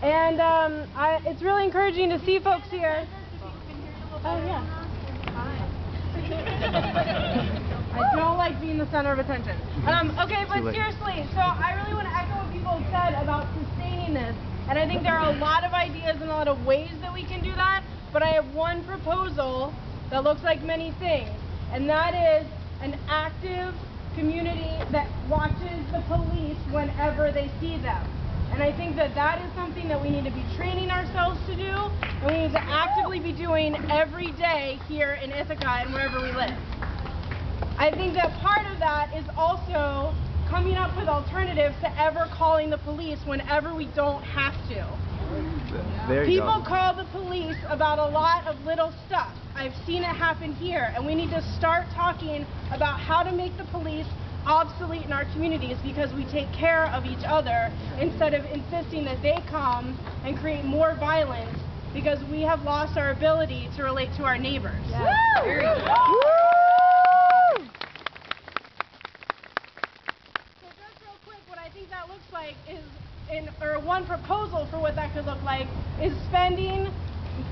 And it's really encouraging to see folks here. Oh, yeah. I don't like being the center of attention. Okay, but seriously, so I really want to echo what people have said about sustaining this. And I think there are a lot of ideas and a lot of ways that we can do that. But I have one proposal that looks like many things. And that is an active community that watches the police whenever they see them. And I think that that is something that we need to be training ourselves to do, and we need to actively be doing every day here in Ithaca and wherever we live. I think that part of that is also coming up with alternatives to ever calling the police whenever we don't have to. People call the police about a lot of little stuff. I've seen it happen here, and we need to start talking about how to make the police obsolete in our communities because we take care of each other instead of insisting that they come and create more violence because we have lost our ability to relate to our neighbors. Yeah. Very good. So just real quick, what I think that looks like is, or one proposal for what that could look like, is spending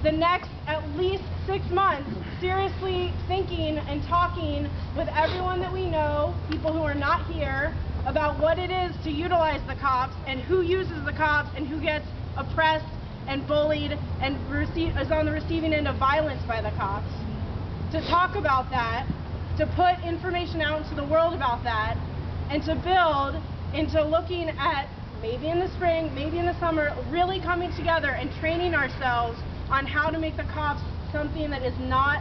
the next at least 6 months seriously thinking and talking with everyone that we know, people who are not here, about what it is to utilize the cops and who uses the cops and who gets oppressed and bullied and is on the receiving end of violence by the cops. To talk about that, to put information out into the world about that, and to build into looking at, maybe in the spring, maybe in the summer, really coming together and training ourselves on how to make the cops something that is not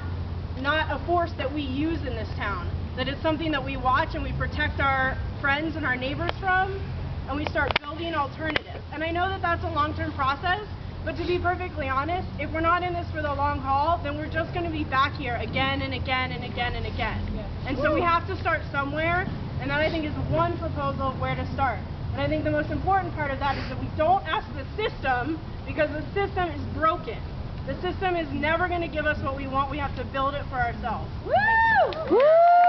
a force that we use in this town, that it's something that we watch and we protect our friends and our neighbors from, and we start building alternatives. And I know that that's a long-term process, but to be perfectly honest, if we're not in this for the long haul, then we're just going to be back here again and again and again and again. And so we have to start somewhere, and that I think is one proposal of where to start. And I think the most important part of that is that we don't ask the system, because the system is broken. The system is never going to give us what we want. We have to build it for ourselves. Woo! Woo!